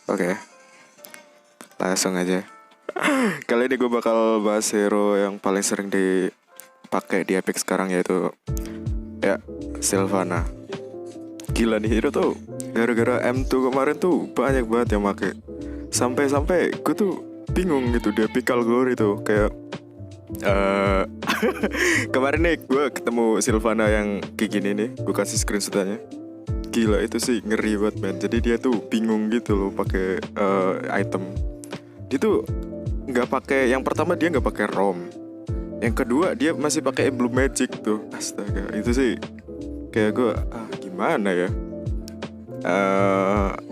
Oke, langsung aja. Kali ini gue bakal bahas hero yang paling sering dipakai di Epic sekarang, yaitu ya Sylvana. Gila nih hero tuh, gara-gara M2 kemarin tuh banyak banget yang make. Sampai-sampai gue tuh bingung gitu di Epical Glory tuh. Kayak kemarin nih gue ketemu Sylvana yang kayak gini nih, gue kasih screenshotannya. Gila itu sih ngeri banget man. Jadi dia tuh bingung gitu loh pakai item. Dia tuh nggak pakai, yang pertama dia nggak pakai ROM, yang kedua dia masih pakai emblem magic tuh. Astaga, itu sih kayak gue gimana ya.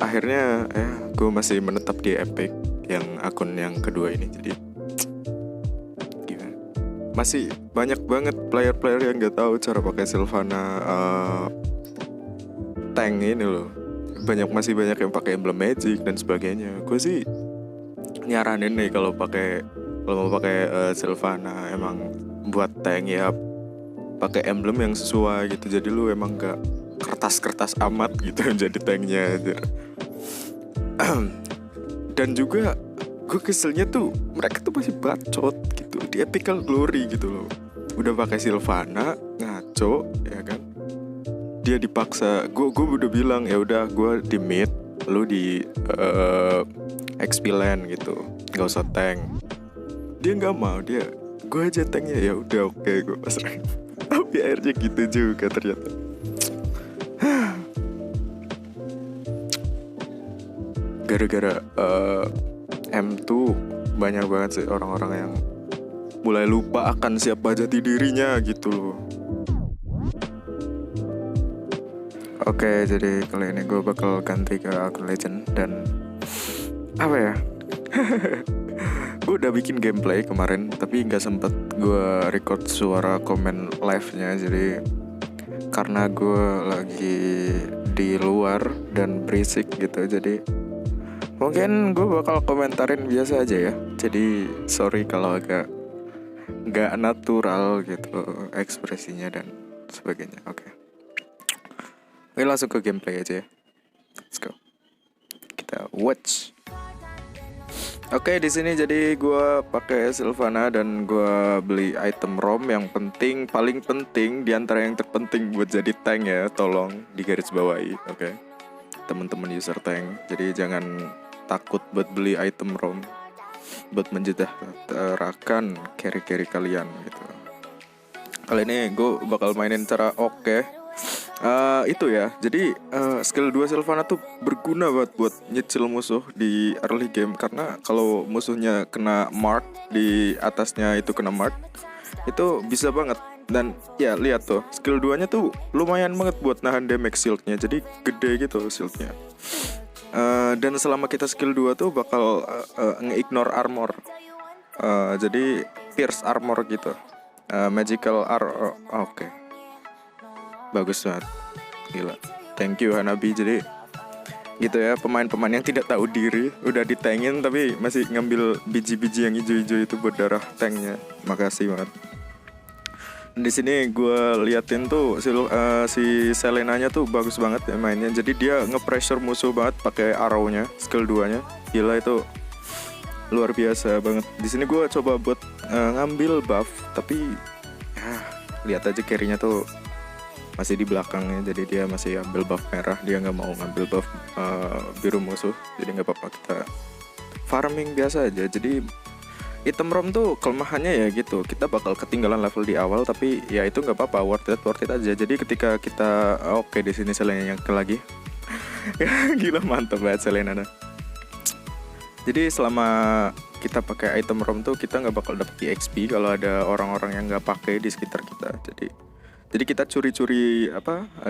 Akhirnya ya gue masih menetap di Epic yang akun yang kedua ini. Jadi gimana, masih banyak banget player-player yang nggak tahu cara pakai Sylvana tank ini loh. Masih banyak yang pakai emblem magic dan sebagainya. Gue sih nyaranin nih kalau mau pakai Sylvana emang buat tank ya pakai emblem yang sesuai gitu. Jadi lu emang gak kertas-kertas amat gitu jadi tanknya aja. Dan juga gue keselnya tuh mereka tuh masih bacot gitu di Epical Glory gitu loh. Udah pakai Sylvana ngaco ya kan. Dia dipaksa, gue udah bilang ya udah gue di mid, lu di XP lane gitu, nggak usah tank. Dia nggak mau, dia gue aja tanknya. Ya udah oke, gue pasrah. Tapi akhirnya gitu juga ternyata. Gara-gara M2 banyak banget sih orang-orang yang mulai lupa akan siapa jati dirinya gitu loh. Oke, jadi kali ini gue bakal ganti ke akun legend. Dan apa ya, gue udah bikin gameplay kemarin tapi nggak sempet gue record suara komen live-nya. Jadi karena gue lagi di luar dan berisik gitu, jadi mungkin gue bakal komentarin biasa aja ya. Jadi sorry kalau agak nggak natural gitu ekspresinya dan sebagainya. Oke, langsung ke gameplay aja ya. Let's go. Kita watch. Oke, di sini jadi gue pakai Sylvana dan gue beli item ROM yang penting, paling penting di antara yang terpenting buat jadi tank ya. Tolong digarisbawahi, oke. Teman-teman user tank, jadi jangan takut buat beli item ROM buat menjejarakan carry-carry kalian gitu. Kali ini gue bakal mainin cara itu ya. Jadi skill 2 Sylvana tuh berguna banget buat nyicil musuh di early game. Karena kalau musuhnya kena mark, di atasnya itu kena mark, itu bisa banget. Dan ya lihat tuh, skill 2 nya tuh lumayan banget buat nahan damage shieldnya. Jadi gede gitu shieldnya. Dan selama kita skill 2 tuh bakal nge-ignore armor. Jadi pierce armor gitu. Magical oke. Bagus banget, gila, thank you Hanabi. Jadi gitu ya, pemain-pemain yang tidak tahu diri udah ditangin tapi masih ngambil biji-biji yang hijau-hijau itu buat darah tanknya. Makasih banget. Di sini gue liatin tuh si Selenanya tuh bagus banget ya mainnya. Jadi dia nge-pressure musuh banget pakai arrow-nya, skill 2-nya. Gila, itu luar biasa banget. Di sini gue coba buat ngambil buff, tapi ya, lihat aja carry-nya tuh masih di belakangnya. Jadi dia masih ambil buff merah, dia nggak mau ngambil buff biru musuh. Jadi nggak apa-apa, kita farming biasa aja. Jadi item ROM tuh kelemahannya ya gitu, kita bakal ketinggalan level di awal, tapi ya itu nggak apa-apa, worth it aja. Jadi ketika kita di sini Selena yang lagi gila, mantap banget Selena. Jadi selama kita pakai item ROM tuh kita nggak bakal dapet XP kalau ada orang-orang yang nggak pakai di sekitar kita. Jadi kita curi-curi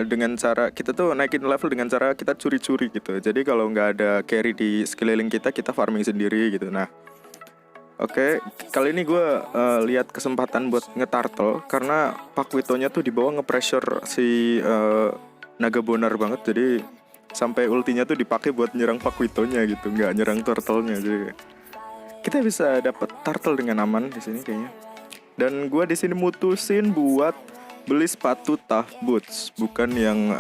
dengan cara kita tuh naikin level dengan cara kita curi-curi gitu. Jadi kalau nggak ada carry di sekeliling kita farming sendiri gitu. Nah, oke, kali ini gue lihat kesempatan buat nge-turtle karena Pakwito-nya tuh di bawah nge-pressure si Naga Bonar banget. Jadi sampai ultinya tuh dipakai buat nyerang Pakwito-nya gitu, nggak nyerang turtle-nya. Jadi kita bisa dapat turtle dengan aman di sini kayaknya. Dan gue di sini mutusin buat beli sepatu tough boots, bukan yang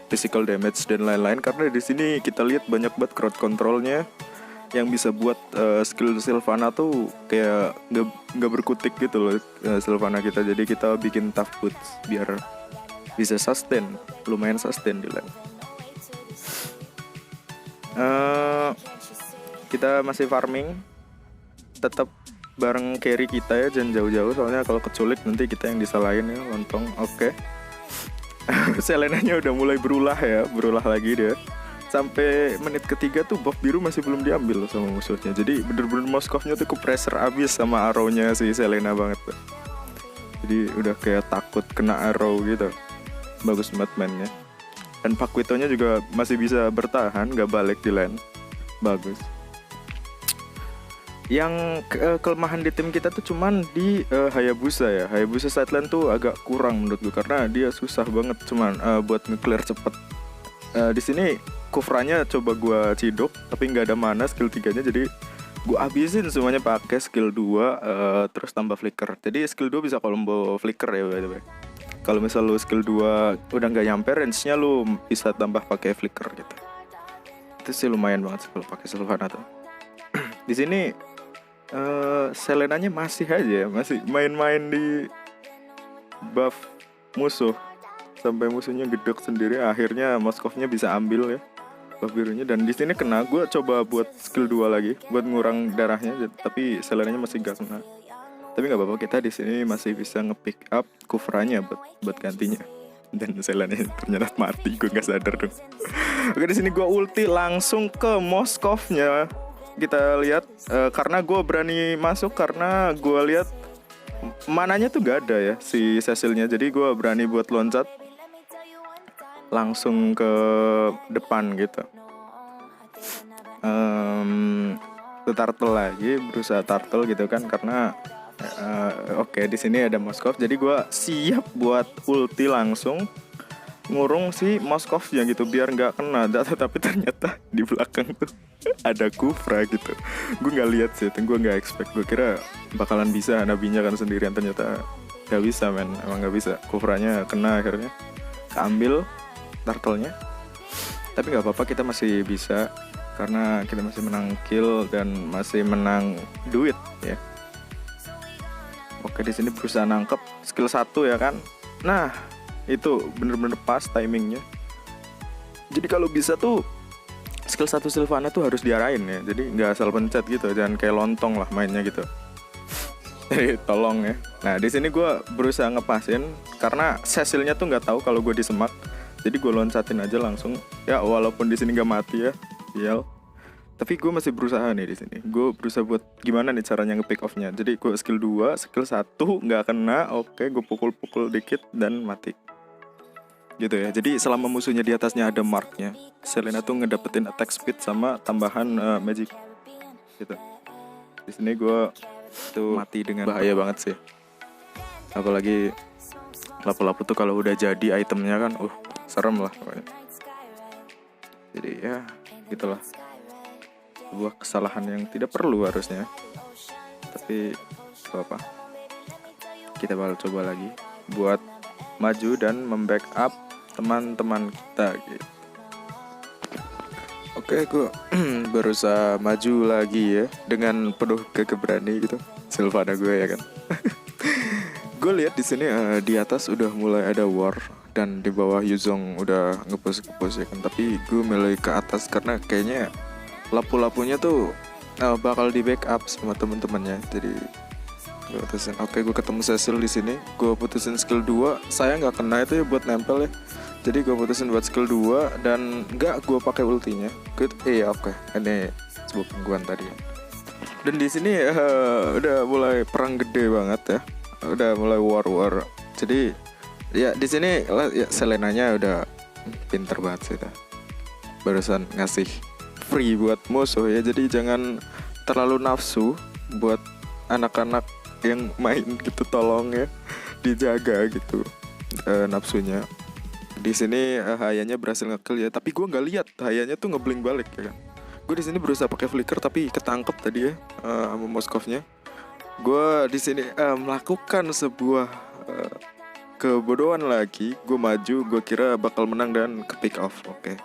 physical damage dan lain-lain, karena di sini kita lihat banyak banget crowd controlnya yang bisa buat skill Sylvana tuh kayak nggak berkutik gitu loh, Sylvana kita. Jadi kita bikin tough boots biar bisa sustain, lumayan sustain di lane. Kita masih farming, tetap bareng carry kita ya, jangan jauh-jauh soalnya kalau keculik nanti kita yang disalahin ya, lontong. Oke. Selenanya udah mulai berulah lagi dia. Sampai menit ketiga tuh buff biru masih belum diambil sama musuhnya. Jadi bener-bener Moskovnya tuh ke pressure abis sama arrow-nya si Selena banget tuh. Jadi udah kayak takut kena arrow gitu. Bagus banget mainnya. Dan Paquito-nya juga masih bisa bertahan, gak balik di lane. Bagus. Yang kelemahan di tim kita tuh cuman di Hayabusa ya. Hayabusa side lane tuh agak kurang menurut gue karena dia susah banget cuman buat nge-clear cepet. Di sini Kufranya coba gue ciduk tapi nggak ada mana skill 3-nya, jadi gue habisin semuanya pakai skill 2 terus tambah flicker. Jadi skill 2 bisa combo flicker ya by the way. Kalau misal lu skill 2 udah nggak nyampe range-nya, lu bisa tambah pakai flicker gitu. Itu sih lumayan banget sih kalau pakai Sylvana tuh. Di sini Selenanya masih main-main di buff musuh sampai musuhnya gedek sendiri. Akhirnya Moskovnya bisa ambil ya buff birunya, dan di sini kena. Gue coba buat skill 2 lagi buat ngurang darahnya, tapi Selenanya masih gak kena. Tapi nggak apa-apa, kita di sini masih bisa nge-pick up Kufranya buat gantinya. Dan Selenanya ternyata mati, gue nggak sadar dong. Oke, di sini gue ulti langsung ke Moskovnya. Kita lihat karena gue berani masuk karena gue lihat mananya tuh gak ada ya si Cecilnya, jadi gue berani buat loncat langsung ke depan gitu. Turtle lagi, berusaha turtle gitu kan, karena oke, di sini ada Moskov, jadi gue siap buat ulti langsung ngurung si Moskovnya gitu biar nggak kena. Tapi ternyata di belakang tuh ada Kufra gitu. Gue nggak lihat sih, gue nggak expect. Gue kira bakalan bisa nabinya kan sendirian, ternyata nggak bisa men, emang nggak bisa. Kufranya kena, akhirnya keambil turtle-nya. Tapi nggak apa-apa, kita masih bisa karena kita masih menang kill dan masih menang duit ya. Oke, di sini berusaha nangkep skill 1 ya kan. Nah, itu bener-bener pas timingnya. Jadi kalau bisa tuh skill 1 Sylvana tuh harus diarahin ya. Jadi nggak asal pencet gitu, jangan kayak lontong lah mainnya gitu. Jadi tolong ya. Nah, di sini gue berusaha ngepasin karena Cecilnya tuh nggak tahu kalau gue disemak. Jadi gue loncatin aja langsung. Ya walaupun di sini nggak mati ya, yel. Tapi gue masih berusaha nih di sini. Gue berusaha buat gimana nih caranya nge-pick off-nya. Jadi gue skill 2, skill 1 nggak kena. Oke, gue pukul-pukul dikit dan mati. Gitu ya. Jadi selama musuhnya di atasnya ada marknya, Selena tuh ngedapetin attack speed sama tambahan magic. Gitu. Di sini gue tuh mati dengan bahaya banget sih. Apalagi lapu-lapu tuh kalau udah jadi itemnya kan, serem lah pokoknya. Jadi ya gitulah, sebuah kesalahan yang tidak perlu harusnya. Tapi apa? Kita bakal coba lagi buat maju dan membackup teman-teman kita gitu. Oke, gue berusaha maju lagi ya dengan penuh keberani gitu. Sylvana gue ya kan. Gue lihat di sini di atas udah mulai ada war dan di bawah Yuzong udah ngepush ya kan. Tapi gue milih ke atas karena kayaknya lapu-lapunya tuh bakal di backup sama temen-temennya. Jadi gue putusin, oke, gue ketemu Cecil di sini. Gue putusin skill 2, saya nggak kena itu ya buat nempel ya. Jadi gue putusin buat skill 2 dan nggak gue pakai ultinya. Oke, ini sebuah gangguan tadi. Dan di sini udah mulai perang gede banget ya. Udah mulai war. Jadi ya di sini ya, Selenanya udah pinter banget sih dah. Barusan ngasih free buat musuh ya. Jadi jangan terlalu nafsu buat anak-anak yang main gitu, tolong ya dijaga gitu nafsunya. Di sini Hayanya berhasil nge-kill ya, tapi gue nggak lihat Hayanya tuh ngeblink balik ya kan. Gue di sini berusaha pakai flicker tapi ketangkep tadi ya sama Moskovnya. Gue di sini melakukan sebuah kebodohan lagi. Gue maju, gue kira bakal menang dan ke pick off. Oke.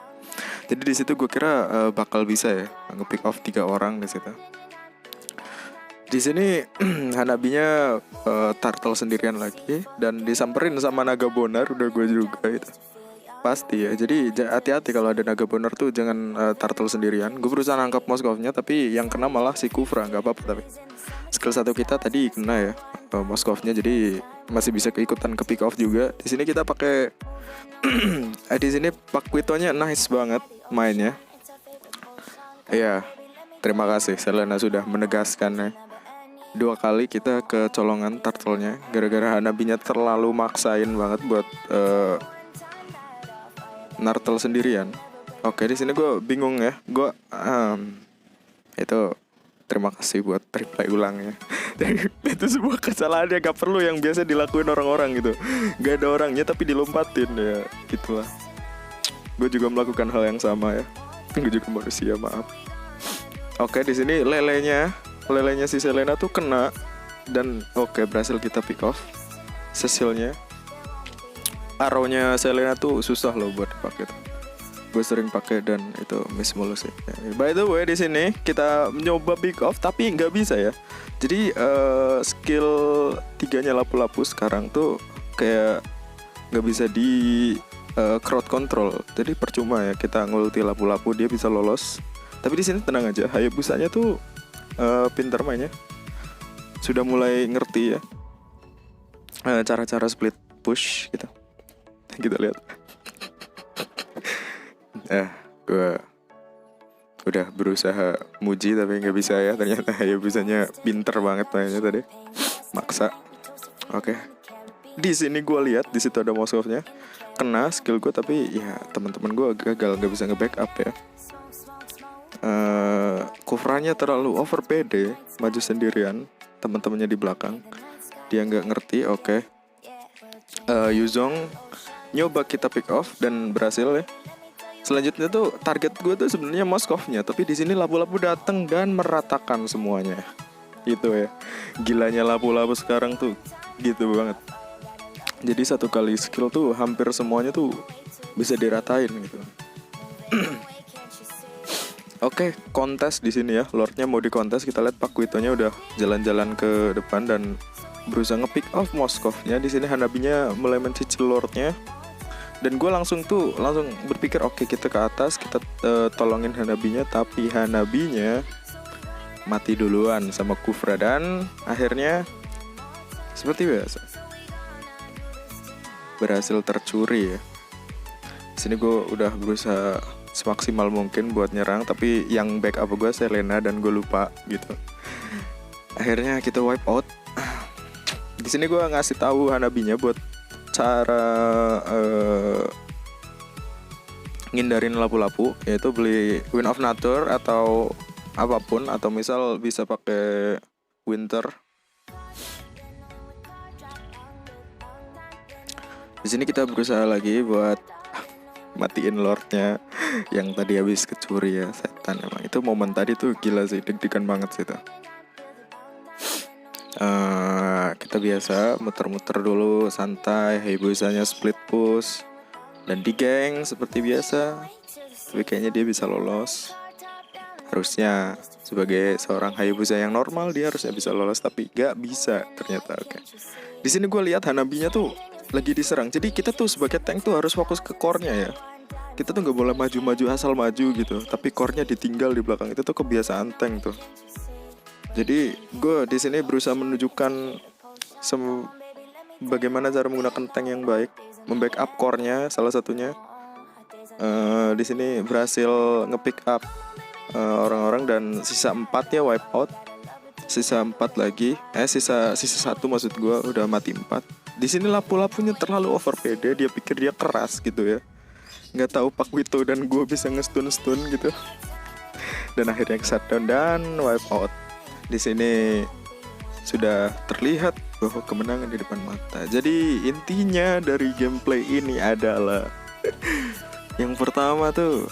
Jadi di situ gue kira bakal bisa ya nge-pick off 3 orang di situ. Di sini Hanabinya turtle sendirian lagi dan disamperin sama naga bonar, udah gue juga itu. Pasti ya. Jadi hati-hati kalau ada naga bonar tuh, jangan turtle sendirian. Gue berusaha nangkap Moskovnya tapi yang kena malah si Kufra, nggak apa-apa tapi. Skill 1 kita tadi kena ya Moskovnya, jadi masih bisa keikutan ke pick off juga. Di sini kita pakai di sini Paquitonya nice banget mainnya. Iya, terima kasih Selena sudah menegaskan ya. 2 kali kita kecolongan turtle-nya gara-gara Hanabinya terlalu maksain banget buat turtle sendirian. Oke, di sini gue bingung ya. Gue itu terima kasih buat reply ulangnya. Itu sebuah kesalahan yang gak perlu, yang biasa dilakuin orang-orang gitu. Gak ada orangnya tapi dilompatin ya, gitulah. Gue juga melakukan hal yang sama ya. Gue juga manusia, maaf. Oke, di sini lelenya si Selena tuh kena dan oke, berhasil kita pick off. Cecilnya, arrownya Selena tuh susah loh buat dipakai tuh. Gue sering pakai dan itu miss mulu sih. By the way, di sini kita mencoba pick off tapi nggak bisa ya. Jadi skill 3-nya lapu-lapu sekarang tuh kayak nggak bisa di crowd control. Jadi percuma ya kita ngulti lapu-lapu, dia bisa lolos. Tapi di sini tenang aja, Hayabusanya tuh pintar mainnya. Sudah mulai ngerti ya cara-cara split push gitu. Kita lihat. Gue udah berusaha muji tapi nggak bisa ya. Ternyata Hayabusanya pinter banget mainnya tadi. Maksa. Oke. Di sini gue lihat di situ ada Moskovnya. Kena skill gue tapi ya teman-teman gue gagal, nggak bisa nge-backup ya. Kufranya terlalu over PD, maju sendirian, teman-temannya di belakang. Dia nggak ngerti. Oke. Yuzong nyoba kita pick off dan berhasil ya. Selanjutnya tuh target gue tuh sebenarnya Moskovnya, tapi di sini lapu-lapu datang dan meratakan semuanya. Gitu ya. Gilanya lapu-lapu sekarang tuh gitu banget. Jadi 1 kali skill tuh hampir semuanya tuh bisa diratain gitu. Oke, kontes di sini ya. Lordnya mau dikontes, kita lihat Paquitonya udah jalan-jalan ke depan dan berusaha nge-pick off Moskovnya. Di sini Hanabinya mulai mencicil Lordnya. Dan gue langsung berpikir oke, kita ke atas, kita tolongin Hanabinya. Tapi Hanabinya mati duluan sama Kufra dan akhirnya seperti biasa berhasil tercuri ya. Sini gue udah berusaha semaksimal mungkin buat nyerang, tapi yang backup gue Selena dan gue lupa gitu. Akhirnya kita wipe out. Di sini gue ngasih tahu Hanabinya buat cara ngindarin lapu-lapu, yaitu beli Wind of Nature atau apapun, atau misal bisa pakai Winter. Di sini kita berusaha lagi buat matiin Lordnya yang tadi habis kecuri ya, setan emang. Itu momen tadi tuh gila sih, deg-degan banget sih itu. Kita biasa muter-muter dulu santai, Hayabusanya split push dan di geng seperti biasa. Tapi kayaknya dia bisa lolos. Harusnya sebagai seorang Hayabusa yang normal dia harusnya bisa lolos, tapi gak bisa ternyata. Oke. Di sini gue lihat Hanabinya tuh lagi diserang. Jadi kita tuh sebagai tank tuh harus fokus ke core-nya ya. Kita tuh nggak boleh maju-maju asal maju gitu. Tapi core-nya ditinggal di belakang, itu tuh kebiasaan tank tuh. Jadi gue di sini berusaha menunjukkan bagaimana cara menggunakan tank yang baik, membackup core-nya salah satunya. Di sini berhasil nge-pick up orang-orang dan sisa 4 ya wipe out. Sisa 4 lagi, sisa 1 maksud gue, udah mati 4. Di sini lapu-lapunya terlalu over PD, dia pikir dia keras gitu ya. Nggak tahu Paquito dan gue bisa nge-stun gitu. Dan akhirnya ke-shutdown dan wipe out. Di sini sudah terlihat bahwa kemenangan di depan mata. Jadi intinya dari gameplay ini adalah yang pertama tuh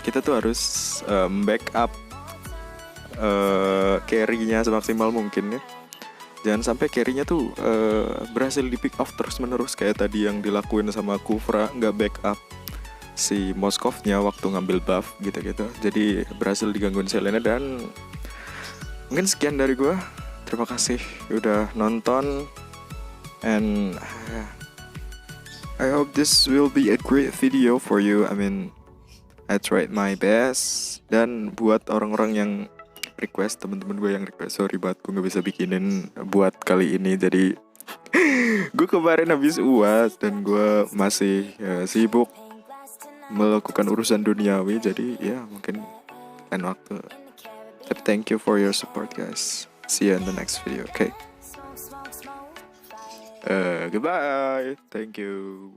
kita tuh harus backup carry-nya semaksimal mungkin ya. Jangan sampai carry-nya tuh berhasil di pick off terus menerus kayak tadi yang dilakuin sama Kufra, nggak backup si Moskovnya waktu ngambil buff gitu-gitu. Jadi berhasil digangguin Selena. Dan mungkin sekian dari gue. Terima kasih udah nonton, and I hope this will be a great video for you. I mean, I tried my best. Dan buat orang-orang yang request, teman-teman gue yang request, sorry banget gue nggak bisa bikinin buat kali ini. Jadi gue kemarin habis UAS dan gue masih sibuk melakukan urusan duniawi. Jadi ya mungkin lain waktu. Tapi thank you for your support guys. See you in the next video, okay? Goodbye. Thank you.